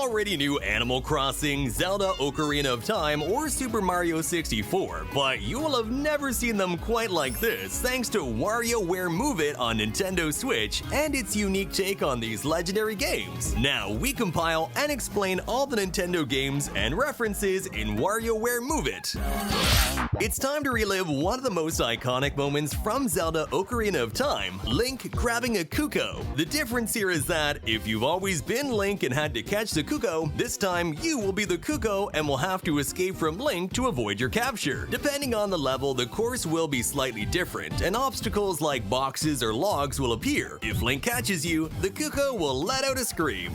already knew Animal Crossing, Zelda Ocarina of Time, or Super Mario 64, but you will have never seen them quite like this thanks to WarioWare Move on Nintendo Switch and its unique take on these legendary games. Now, we compile and explain all the Nintendo games and references in WarioWare Move It. It's time to relive one of the most iconic moments from Zelda Ocarina of Time, Link grabbing a Cucco. The difference here is that if you've always been Link and had to catch the Cucco, this time you will be the Cucco and will have to escape from Link to avoid your capture. Depending on the level, the course will be slightly different, and obstacles like boxes or logs will appear. If Link catches you, the Cucco will let out a scream.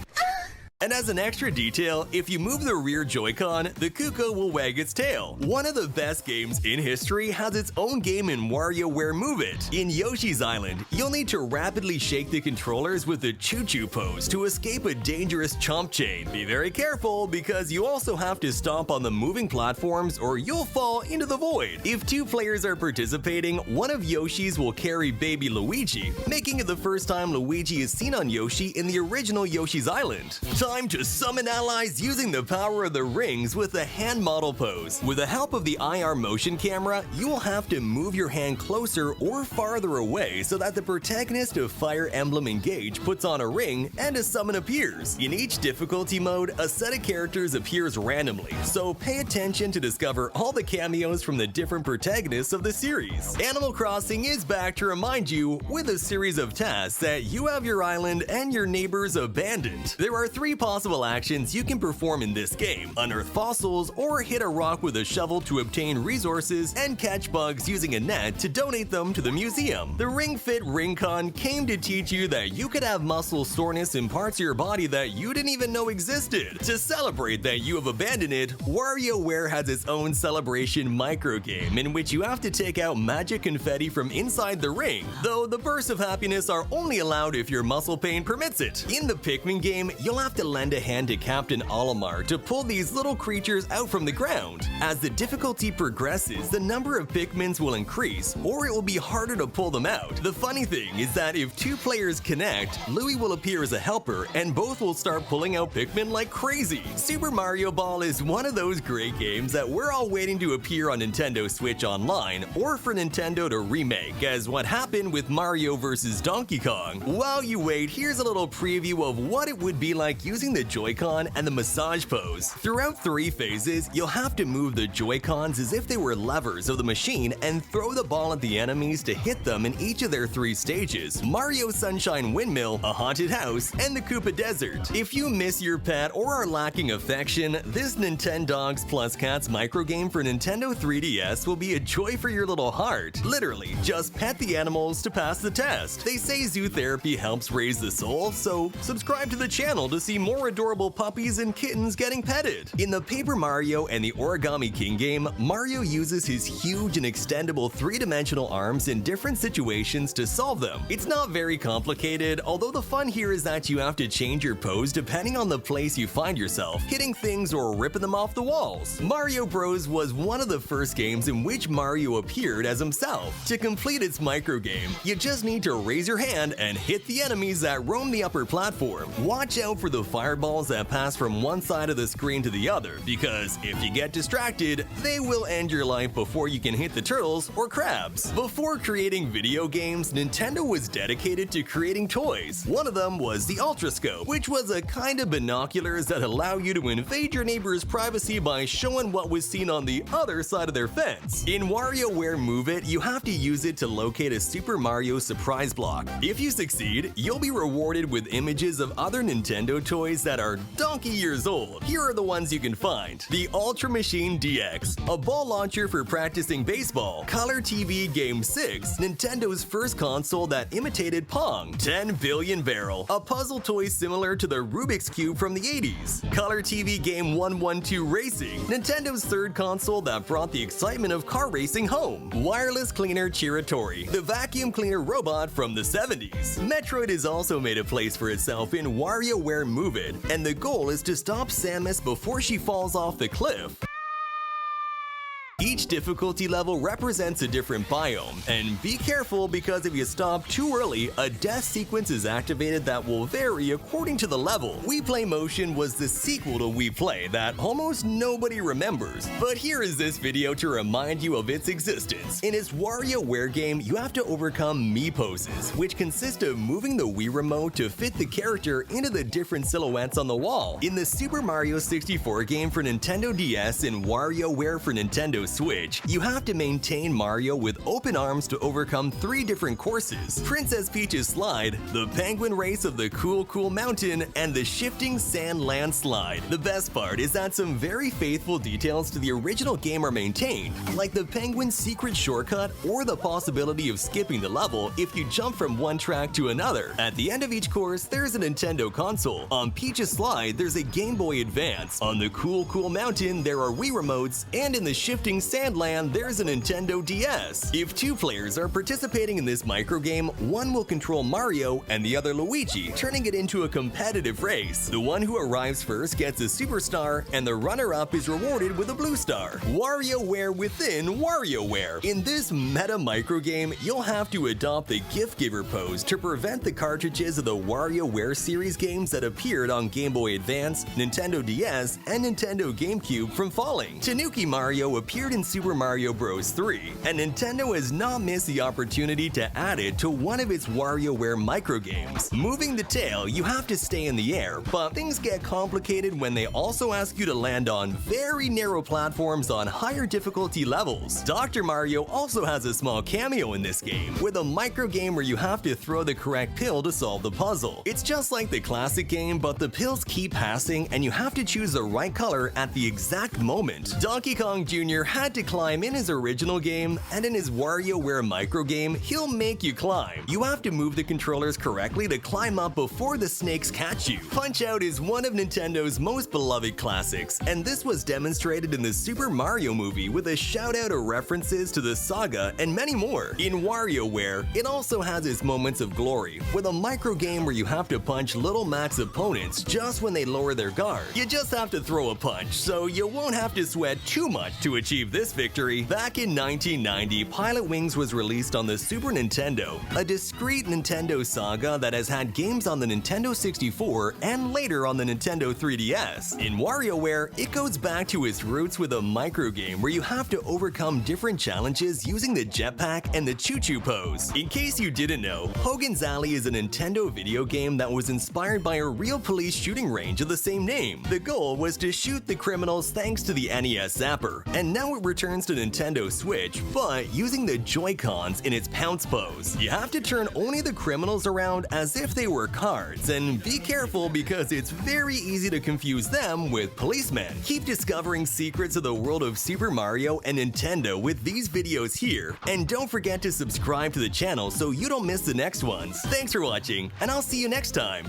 And as an extra detail, if you move the rear Joy-Con, the Cucco will wag its tail. One of the best games in history has its own game in WarioWare Move It. In Yoshi's Island, you'll need to rapidly shake the controllers with the choo-choo pose to escape a dangerous chomp chain. Be very careful because you also have to stomp on the moving platforms or you'll fall into the void. If two players are participating, one of Yoshi's will carry baby Luigi, making it the first time Luigi is seen on Yoshi in the original Yoshi's Island. Time to summon allies using the power of the rings with the hand model pose. With the help of the IR motion camera, you will have to move your hand closer or farther away so that the protagonist of Fire Emblem Engage puts on a ring and a summon appears. In each difficulty mode, a set of characters appears randomly, so pay attention to discover all the cameos from the different protagonists of the series. Animal Crossing is back to remind you with a series of tasks that you have your island and your neighbors abandoned. There are 3 possible actions you can perform in this game: unearth fossils or hit a rock with a shovel to obtain resources and catch bugs using a net to donate them to the museum. The Ring Fit Ring Con came to teach you that you could have muscle soreness in parts of your body that you didn't even know existed. To celebrate that you have abandoned it, WarioWare has its own celebration microgame in which you have to take out magic confetti from inside the ring, though the bursts of happiness are only allowed if your muscle pain permits it. In the Pikmin game, you'll have to lend a hand to Captain Olimar to pull these little creatures out from the ground. As the difficulty progresses, the number of Pikmins will increase, or it will be harder to pull them out. The funny thing is that if 2 players connect, Louie will appear as a helper, and both will start pulling out Pikmin like crazy. Super Mario Ball is one of those great games that we're all waiting to appear on Nintendo Switch Online, or for Nintendo to remake, as what happened with Mario vs. Donkey Kong. While you wait, here's a little preview of what it would be like using the Joy-Con and the massage pose. Throughout 3 phases, you'll have to move the Joy-Cons as if they were levers of the machine and throw the ball at the enemies to hit them in each of their 3 stages: Mario Sunshine Windmill, a haunted house, and the Koopa Desert. If you miss your pet or are lacking affection, this Nintendogs plus Cats microgame for Nintendo 3DS will be a joy for your little heart. Literally, just pet the animals to pass the test. They say zoo therapy helps raise the soul, so subscribe to the channel to see more adorable puppies and kittens getting petted. In the Paper Mario and the Origami King game, Mario uses his huge and extendable 3-dimensional arms in different situations to solve them. It's not very complicated, although the fun here is that you have to change your pose depending on the place you find yourself, hitting things or ripping them off the walls. Mario Bros was one of the first games in which Mario appeared as himself. To complete its microgame, you just need to raise your hand and hit the enemies that roam the upper platform. Watch out for the fireballs that pass from one side of the screen to the other, because if you get distracted, they will end your life before you can hit the turtles or crabs. Before creating video games, Nintendo was dedicated to creating toys. One of them was the Ultrascope, which was a kind of binoculars that allow you to invade your neighbor's privacy by showing what was seen on the other side of their fence. In WarioWare Move It, you have to use it to locate a Super Mario surprise block. If you succeed, you'll be rewarded with images of other Nintendo toys that are donkey years old. Here are the ones you can find: the Ultra Machine DX, a ball launcher for practicing baseball; Color TV Game 6, Nintendo's first console that imitated Pong; 10 Billion Barrel, a puzzle toy similar to the Rubik's Cube from the 80s; Color TV Game 112 Racing, Nintendo's third console that brought the excitement of car racing home; Wireless Cleaner Chiratori, the vacuum cleaner robot from the 70s. Metroid has also made a place for itself in WarioWare Move It, and the goal is to stop Samus before she falls off the cliff. Each difficulty level represents a different biome, and be careful because if you stop too early, a death sequence is activated that will vary according to the level. We Play Motion was the sequel to We Play that almost nobody remembers, but here is this video to remind you of its existence. In its WarioWare game, you have to overcome Mii poses, which consist of moving the Wii remote to fit the character into the different silhouettes on the wall. In the Super Mario 64 game for Nintendo DS and WarioWare for Nintendo Switch, you have to maintain Mario with open arms to overcome 3 different courses: Princess Peach's Slide, the Penguin Race of the Cool Mountain, and the Shifting Sand Landslide. The best part is that some very faithful details to the original game are maintained, like the Penguin's secret shortcut or the possibility of skipping the level if you jump from one track to another. At the end of each course, there's a Nintendo console. On Peach's Slide, there's a Game Boy Advance. On the Cool Mountain, there are Wii remotes, and in the Shifting Sandland, there's a Nintendo DS. If 2 players are participating in this microgame, one will control Mario and the other Luigi, turning it into a competitive race. The one who arrives first gets a superstar, and the runner-up is rewarded with a blue star. WarioWare within WarioWare. In this meta microgame, you'll have to adopt the gift giver pose to prevent the cartridges of the WarioWare series games that appeared on Game Boy Advance, Nintendo DS, and Nintendo GameCube from falling. Tanuki Mario appeared in Super Mario Bros. 3, and Nintendo has not missed the opportunity to add it to one of its WarioWare microgames. Moving the tail, you have to stay in the air, but things get complicated when they also ask you to land on very narrow platforms on higher difficulty levels. Dr. Mario also has a small cameo in this game, with a microgame where you have to throw the correct pill to solve the puzzle. It's just like the classic game, but the pills keep passing and you have to choose the right color at the exact moment. Donkey Kong Jr. had to climb in his original game, and in his WarioWare microgame, he'll make you climb. You have to move the controllers correctly to climb up before the snakes catch you. Punch-Out is one of Nintendo's most beloved classics, and this was demonstrated in the Super Mario movie with a shout-out of references to the saga and many more. In WarioWare, it also has its moments of glory, with a microgame where you have to punch Little Mac's opponents just when they lower their guard. You just have to throw a punch, so you won't have to sweat too much to achieve this victory. Back in 1990, Pilot Wings was released on the Super Nintendo, a discrete Nintendo saga that has had games on the Nintendo 64 and later on the Nintendo 3DS. In WarioWare, it goes back to its roots with a microgame where you have to overcome different challenges using the jetpack and the choo-choo pose. In case you didn't know, Hogan's Alley is a Nintendo video game that was inspired by a real police shooting range of the same name. The goal was to shoot the criminals thanks to the NES Zapper, and now it returns to Nintendo Switch, but using the Joy-Cons in its pounce pose. You have to turn only the criminals around as if they were cards, and be careful because it's very easy to confuse them with policemen. Keep discovering secrets of the world of Super Mario and Nintendo with these videos here, and don't forget to subscribe to the channel so you don't miss the next ones. Thanks for watching, and I'll see you next time!